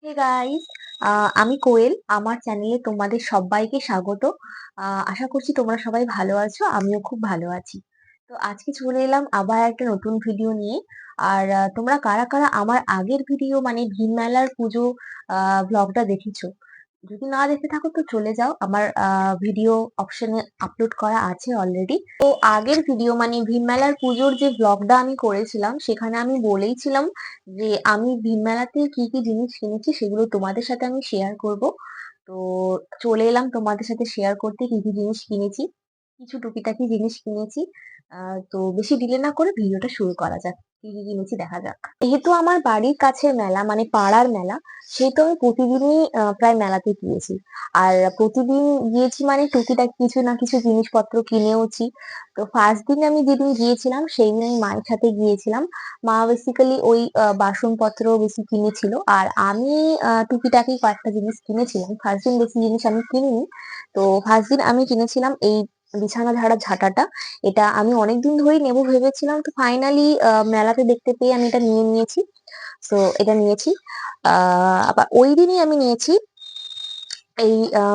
Hey guys, আমি কোয়েল। আমার চ্যানেলে তোমাদের সবাইকে স্বাগত। আশা করছি তোমরা সবাই ভালো আছো, আমিও খুব ভালো আছি। তো আজকে চলে এলাম আবার একটা নতুন ভিডিও নিয়ে। আর তোমরা কারা কারা আমার আগের ভিডিও মানে ভীম মেলার পুজো ব্লগটা দেখেছো? যদি না দেখে থাকো তো চলে যাও, আমার ভিডিও অপশনে আপলোড করা আছে অলরেডি। তো আগের ভিডিও মানে ভীম মেলার পুজোর যে ব্লগটা আমি করেছিলাম সেখানে আমি বলেইছিলাম যে আমি ভীম মেলাতে কি কি জিনিস কিনেছি সেগুলো তোমাদের সাথে আমি শেয়ার করব। তো চলে এলাম তোমাদের সাথে শেয়ার করতে কি কি জিনিস কিনেছি। কিছু টুকিটাকি জিনিস কিনেছি। তো বেশি ডিলে না করে ভিডিওটা শুরু করা যাক। কি কি কিনেছি দেখা যাক। যেহেতু আমার বাড়ির কাছের মেলা মানে পাড়ার মেলা, সেহেতু আমি প্রতিদিনই প্রায় মেলাতে গিয়েছি। আর প্রতিদিন গিয়েছি মানে টুকিটাকি কিছু না কিছু জিনিসপত্র কিনেওছি। তো ফার্স্ট দিন আমি যেদিন গিয়েছিলাম সেই দিন আমি মায়ের সাথে গিয়েছিলাম। মা বেসিক্যালি ওই বাসনপত্র বেশি কিনেছিল, আর আমি টুকিটাকি কয়েকটা জিনিস কিনেছিলাম। ফার্স্ট দিন বেশি জিনিস আমি কিনিনি। তো ফার্স্ট দিন আমি কিনেছিলাম এই বিছানা ঝাড়া ঝাঁটাটা। এটা আমি অনেকদিন ধরেই নেবো ভেবেছিলাম, তো ফাইনালি মেলাতে দেখতে পেয়ে আমি এটা নিয়ে নিয়েছি। তো এটা নিয়েছি। আবার ওই দিনই আমি নিয়েছি এই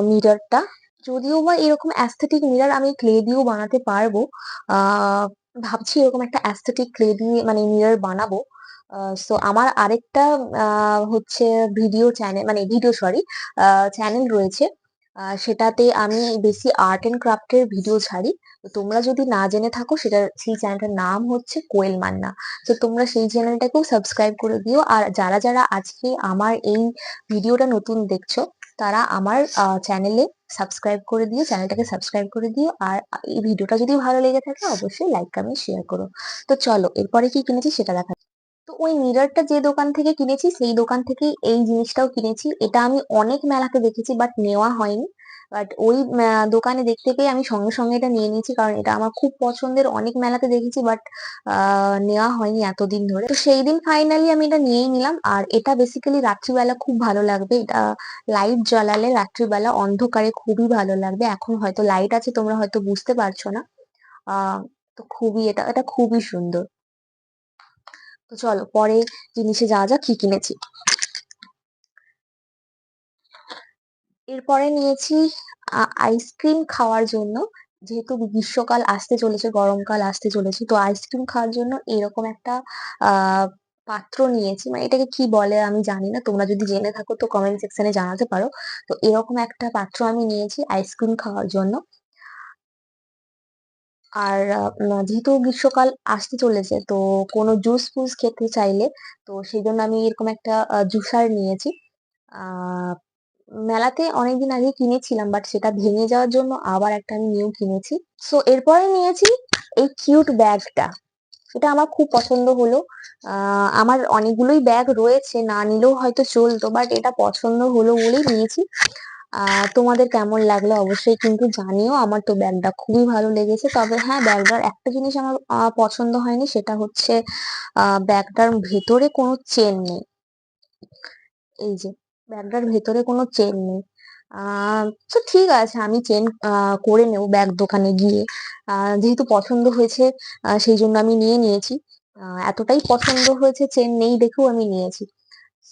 মিররটা। যদিও বা এরকম অ্যাস্থেটিক মিরর আমি ক্লে দিয়েও বানাতে পারবো। ভাবছি এরকম একটা অ্যাস্থেটিক ক্লে দিয়ে মানে মিরর বানাবো। সো আমার আরেকটা হচ্ছে ভিডিও চ্যানেল মানে ভিডিও সরি চ্যানেল রয়েছে। সেটাতে আমি বেশি আর্ট এন্ড ক্রাফটের ভিডিও ছাড়ি। তো তোমরা যদি না জেনে থাকো, সেটা সেই চ্যানেলটার নাম হচ্ছে কোয়েল মান্না। তো তোমরা সেই চ্যানেলটাকেও সাবস্ক্রাইব করে দিও। আর যারা যারা আজকে আমার এই ভিডিওটা নতুন দেখছো, তারা আমার চ্যানেলে সাবস্ক্রাইব করে দিও, চ্যানেলটাকে সাবস্ক্রাইব করে দিও। আর এই ভিডিওটা যদি ভালো লেগে থাকে অবশ্যই লাইক কমেন্ট শেয়ার করো। তো চলো এরপরে কি কিনেছি সেটা দেখা যাক। তো ওই মিররটা যে দোকান থেকে কিনেছি সেই দোকান থেকেই এই জিনিসটাও কিনেছি। এটা আমি অনেক মেলাতে দেখেছি বাট নেওয়া হয়নি। বাট ওই দোকানে দেখতে পেয়ে আমি সঙ্গে সঙ্গে এটা নিয়ে নিয়েছি, কারণ এটা আমার খুব পছন্দের। অনেক মেলাতে দেখেছি বাট নেওয়া হয়নি এতদিন ধরে। তো সেই দিন ফাইনালি আমি এটা নিয়েই নিলাম। আর এটা বেসিক্যালি রাত্রিবেলা খুব ভালো লাগবে। এটা লাইট জ্বালালে রাত্রিবেলা অন্ধকারে খুবই ভালো লাগবে। এখন হয়তো লাইট আছে, তোমরা হয়তো বুঝতে পারছো না। আহ তো খুবই এটা এটা খুবই সুন্দর। তো চলো পরে জিনিসে যাওয়া যাক কি কিনেছি। এরপরে নিয়েছি আইসক্রিম খাওয়ার জন্য। যেহেতু গ্রীষ্মকাল আসতে চলেছে, গরমকাল আসতে চলেছে, তো আইসক্রিম খাওয়ার জন্য এরকম একটা আহ পাত্র নিয়েছি। মানে এটাকে কি বলে আমি জানি না, তোমরা যদি জেনে থাকো তো কমেন্ট সেকশনে জানাতে পারো। তো এরকম একটা পাত্র আমি নিয়েছি আইসক্রিম খাওয়ার জন্য। আর যেহেতু গ্রীষ্মকাল আসতে চলেছে, তো কোনো জুস ফুস খেতে চাইলে তো সেই জন্য আমি এরকম একটা জুসার নিয়েছি। আহ মেলাতে অনেকদিন আগে কিনেছিলাম বাট সেটা ভেঙে যাওয়ার জন্য আবার একটা আমি নিউ কিনেছি। সো এরপরে নিয়েছি এই কিউট ব্যাগটা। এটা আমার খুব পছন্দ হলো। আমার অনেকগুলোই ব্যাগ রয়েছে, না নিলেও হয়তো চলতো, বাট এটা পছন্দ হলো বলেই নিয়েছি। তোমাদের কেমন লাগলো অবশ্যই কিন্তু জানিও। আমার তো ব্যাগটা খুবই ভালো লেগেছে। তবে হ্যাঁ, ব্যাগটার একটা জিনিস আমার পছন্দ হয়নি, সেটা হচ্ছে ব্যাগটার ভেতরে কোনো চেন নেই। এই যে ব্যাগটার ভেতরে কোনো চেন নেই। তো ঠিক আছে, আমি চেন করে নেব ব্যাগ দোকানে গিয়ে। যেহেতু পছন্দ হয়েছে সেই জন্য আমি নিয়ে নিয়েছি। এতটাই পছন্দ হয়েছে, চেন নেই দেখেও আমি নিয়েছি।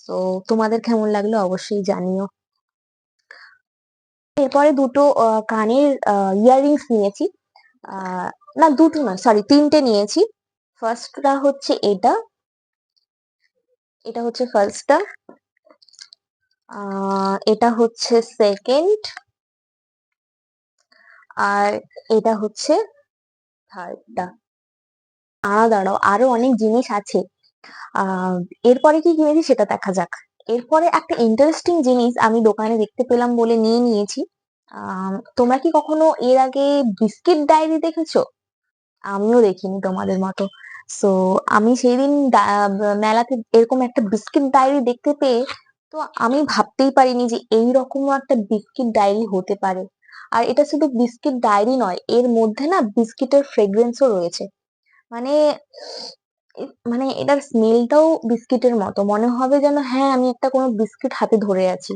তো তোমাদের কেমন লাগলো অবশ্যই জানিও। এরপরে দুটো কানের ইয়াররিংস নিয়েছি। আহ না, দুটো না, সরি, তিনটে নিয়েছি। ফার্স্টটা হচ্ছে এটা। এটা হচ্ছে ফার্স্টটা। এটা হচ্ছে সেকেন্ড। আর এটা হচ্ছে থার্ডটা। দাঁড়াও আরো অনেক জিনিস আছে। আহ এরপরে কি কিনেছি সেটা দেখা যাক। এরপরে একটা ইন্টারেস্টিং জিনিস আমি দোকানে দেখতে পেলাম বলে নিয়ে নিয়েছি। তোমরা কি কখনো এর আগে বিস্কিট ডায়েরি দেখেছো? আমিও দেখিনি তোমাদের মতো। সো আমি সেই দিন মেলাতে এরকম একটা বিস্কিট ডায়েরি দেখতে পেয়ে তো আমি ভাবতেই পারিনি যে এই রকমও একটা বিস্কিট ডায়েরি হতে পারে। আর এটা শুধু বিস্কিট ডায়েরি নয়, এর মধ্যে না বিস্কিটের ফ্রেগ্রেন্সও রয়েছে। মানে মানে এটার স্মেলটাও বিস্কিটের মতো মনে হবে, যেন হ্যাঁ আমি একটা কোনো বিস্কিট হাতে ধরে আছি।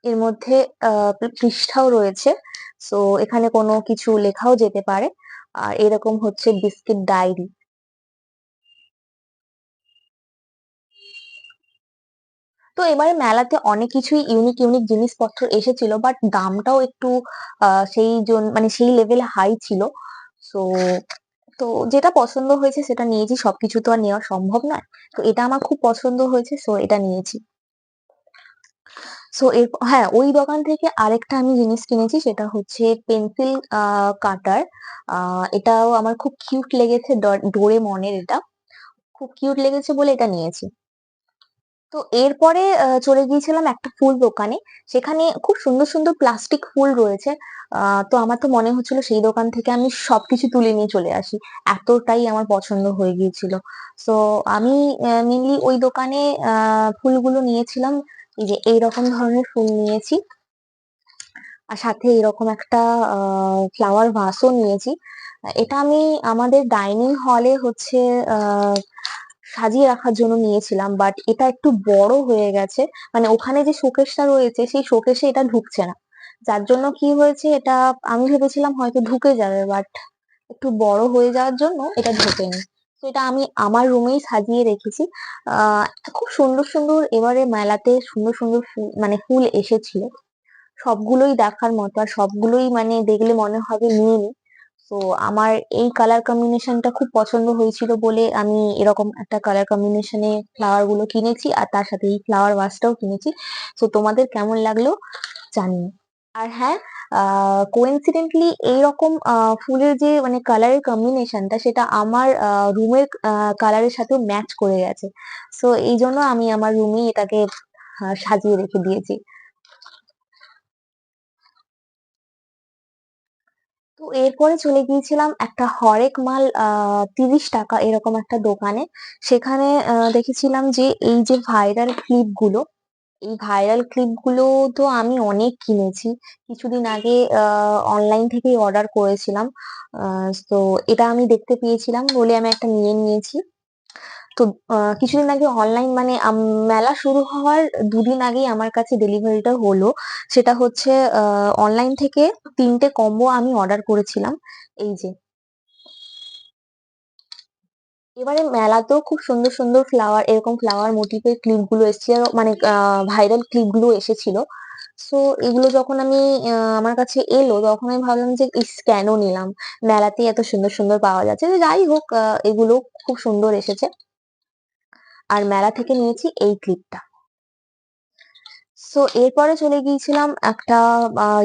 এর মধ্যে পৃষ্ঠাও রয়েছে। সো এখানে কোনো কিছু লেখাও যেতে পারে। আর এরকম হচ্ছে বিস্কিট ডায়েরি। তো এবারে মেলাতে অনেক কিছুই ইউনিক জিনিসপত্র এসেছিল। বাট দামটাও একটু মানে সেই লেভেলে হাই ছিল। সো তো যেটা পছন্দ হয়েছে সেটা নিয়েছি। সবকিছু তো আর নেওয়া সম্ভব নয়। তো এটা আমার খুব পছন্দ হয়েছে, সো এটা নিয়েছি। সো হ্যাঁ, ওই দোকান থেকে আরেকটা আমি জিনিস কিনেছি, সেটা হচ্ছে পেন্সিল কাটার। এটাও আমার খুব কিউট লেগেছে, ডোরেমনের এটা। খুব কিউট লেগেছে বলে এটা নিয়েছি। তো এরপরে চলে গিয়েছিলাম একটা ফুল দোকানে। সেখানে খুব সুন্দর প্লাস্টিক ফুল রয়েছে। তো আমার তো মনে হচ্ছিল সেই দোকান থেকে আমি সবকিছু তুলে নিয়ে চলে আসি। এতটাই আমার পছন্দ হয়ে গিয়েছিল। সো আমি মেইনলি ওই দোকানে ফুলগুলো নিয়েছিলাম। এই যে এইরকম ধরনের ফুল নিয়েছি। আর সাথে এরকম একটা ফ্লাওয়ার ভাসও নিয়েছি। এটা আমি আমাদের ডাইনিং হলে হচ্ছে আহ সাজিয়ে রাখার জন্য নিয়েছিলাম, বাট এটা একটু বড় হয়ে গেছে। মানে ওখানে যে শোকেসটা রয়েছে সেই শোকেসে এটা ঢুকছে না। যার জন্য কি হয়েছে, এটা আমি ভেবেছিলাম হয়তো ঢুকে যাবে, বাট একটু বড় হয়ে যাওয়ার জন্য এটা ঢোকেনি। তো এটা আমি আমার রুমেই সাজিয়ে রেখেছি। আহ খুব সুন্দর এবারে মেলাতে সুন্দর ফুল, মানে ফুল এসেছিল। সবগুলোই দেখার মতো, আর সবগুলোই মানে দেখলে মনে হবে নিয়ে নি। তো আমার এই কালার কম্বিনেশনটা খুব পছন্দ হয়েছিল বলে আমি এরকম একটা কালার কম্বিনেশনে ফ্লাওয়ার গুলো কিনেছি, আর তার সাথে এই ফ্লাওয়ার ভাসটাও কিনেছি। তো তোমাদের কেমন লাগলো জানি। আর হ্যাঁ, কোইন্সিডেন্টলি এইরকম ফুলের যে মানে কালারের কম্বিনেশনটা, সেটা আমার রুমের কালারের সাথেও ম্যাচ করে গেছে। সো এই জন্য আমি আমার রুমেই এটাকে সাজিয়ে রেখে দিয়েছি। তো এরপরে চলে গিয়েছিলাম একটা হরেক মাল ৩০ টাকা এরকম একটা দোকানে। সেখানে দেখেছিলাম যে এই যে ভাইরাল ক্লিপ গুলো, এই ভাইরাল ক্লিপ গুলো তো আমি অনেক কিনেছি। কিছুদিন আগে অনলাইন থেকেই অর্ডার করেছিলাম। তো এটা আমি দেখতে পেয়েছিলাম বলে আমি একটা নিয়ে নিয়েছি। তো কিছুদিন আগে অনলাইন মানে মেলা শুরু হওয়ার ২ দিন আগেই আমার কাছে ডেলিভারিটা হলো। সেটা হচ্ছে অনলাইন থেকে ৩টে কম্বো আমি অর্ডার করেছিলাম। এই যে এবারে মেলাতেও খুব সুন্দর ফ্লাওয়ার, এরকম ফ্লাওয়ার মোটিফের ক্লিপ গুলো এসেছে, মানে ভাইরাল ক্লিপ গুলো এসেছিল। সো এগুলো যখন আমি আমার কাছে এলো, তখন আমি ভাবলাম যে ইস কেন নিলাম, মেলাতেই এত সুন্দর পাওয়া যাচ্ছে। তো যাই হোক, এগুলো খুব সুন্দর এসেছে। আর মেলা থেকে নিয়েছি এই ক্লিপটা। সো এরপরে চলে গিয়েছিলাম একটা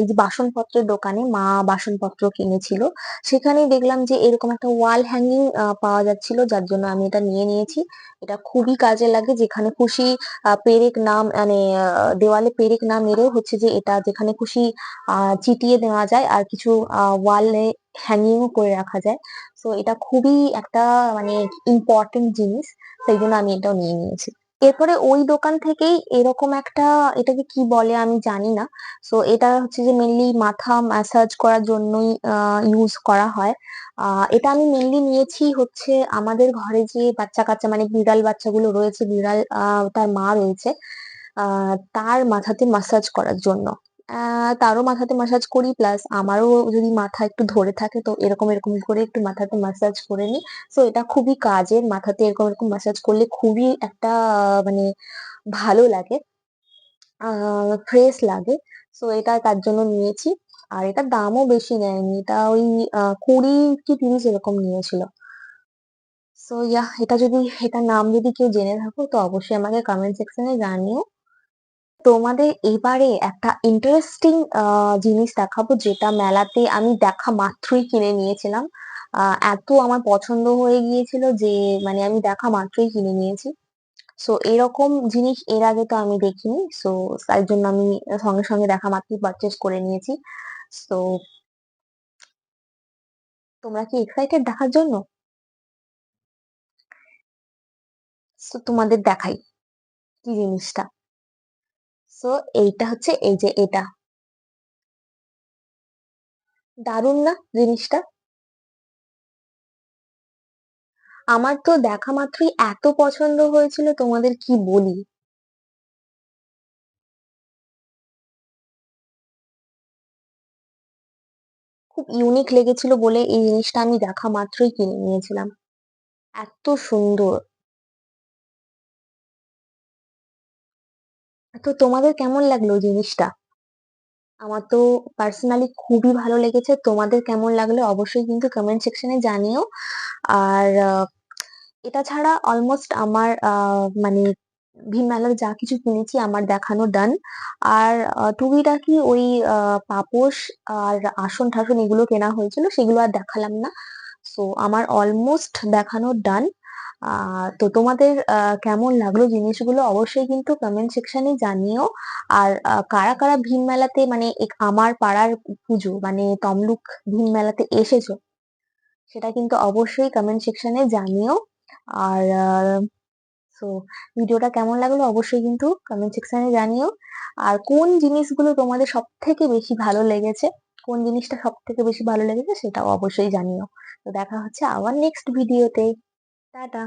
এই যে বাসনপত্রের দোকানে। মা বাসনপত্র কিনেছিল। সেখানেই দেখলাম যে এরকম একটা ওয়াল হ্যাঙ্গিং পাওয়া যাচ্ছিল, যার জন্য আমি এটা নিয়ে নিয়েছি। এটা খুবই কাজে লাগে, যেখানে খুশি পেরেক নাম মানে দেওয়ালে পেরেক না মেরেও হচ্ছে যে এটা যেখানে খুশি চিটিয়ে দেওয়া যায়, আর কিছু ওয়ালে হ্যাঙ্গিং ও করে রাখা যায়। তো এটা খুবই একটা মানে ইম্পর্টেন্ট জিনিস, সেই জন্য আমি এটাও নিয়ে নিয়েছি। এরপরে ওই দোকান থেকেই এরকম একটা, এটাকে কি বলে আমি জানি না। সো এটা হচ্ছে যে মেনলি মাথা ম্যাসাজ করার জন্যই ইউজ করা হয়। এটা আমি মেনলি নিয়েছি হচ্ছে আমাদের ঘরে যে বাচ্চা কাচ্চা মানে বিড়াল বাচ্চাগুলো রয়েছে, বিড়াল তার মা রয়েছে, তার মাথাতে মাসাজ করার জন্য। তারও মাথাতে মাসাজ করি, প্লাস আমারও যদি মাথা একটু ধরে থাকে তো এরকম করে একটু মাথাতে মাসাজ করে নিই। সো এটা খুবই কাজের, মাথাতে এরকম মাসাজ করলে খুবই একটা মানে ভালো লাগে, ফ্রেশ লাগে। সো এটা তার জন্য নিয়েছি। আর এটার দামও বেশি নেয়নি, এটা ওই ২০ কি ৩০ এরকম নিয়েছিল। সো এটা যদি, এটার নাম যদি কেউ জেনে থাকো তো অবশ্যই আমাকে কমেন্ট সেকশনে জানিও। তোমাদের এবারে একটা ইন্টারেস্টিং জিনিস দেখাবো, যেটা মেলাতে আমি দেখা মাত্রই কিনে নিয়েছিলাম। এত আমার পছন্দ হয়ে গিয়েছিল যে মানে আমি দেখা মাত্রই কিনে নিয়েছি। সো এরকম জিনিস এর আগে তো আমি দেখিনি। সো তাই জন্য আমি সঙ্গে দেখা মাত্রই পারচেজ করে নিয়েছি। সো তোমরা কি এক্সাইটেড দেখার জন্য? সো তোমাদের দেখাই কি জিনিসটা। সো এইটা হচ্ছে এই যে এটা, দারুণ না জিনিসটা? আমার তো দেখা মাত্রই এত পছন্দ হয়েছিল, তোমাদের কি বলি। খুব ইউনিক লেগেছিল বলে এই জিনিসটা আমি দেখা মাত্রই কিনে নিয়েছিলাম। এত সুন্দর। তো তোমাদের কেমন লাগলো জিনিসটা? আমার তো পার্সোনালি খুবই ভালো লেগেছে। তোমাদের কেমন লাগলো অবশ্যই কিন্তু কমেন্ট সেকশনে জানিও। আর এটা ছাড়া অলমোস্ট আমার মানে ভিন মেলার যা কিছু কিনেছি আমার দেখানো ডান। আর টুকিটাকি ওই পাপোশ আর আসন-টাসন এগুলো কেনা হয়েছিল, সেগুলো আর দেখালাম না। সো আমার অলমোস্ট দেখানো ডান। তো তোমাদের কেমন লাগলো জিনিসগুলো অবশ্যই কিন্তু কমেন্ট সেকশনে জানিও। আর কারা কারা ভিন মেলাতে মানে আমার পাড়ার পুজো মানে তমলুক ভিন মেলাতে এসেছো সেটা কিন্তু অবশ্যই কমেন্ট সেকশনে জানিও। আর সো ভিডিওটা কেমন লাগলো অবশ্যই কিন্তু কমেন্ট সেকশনে জানিও। আর কোন জিনিসগুলো তোমাদের সব থেকে বেশি ভালো লেগেছে, কোন জিনিসটা সব থেকে বেশি ভালো লেগেছে সেটাও অবশ্যই জানিও। তো দেখা হচ্ছে আবার নেক্সট ভিডিওতে। টাটা।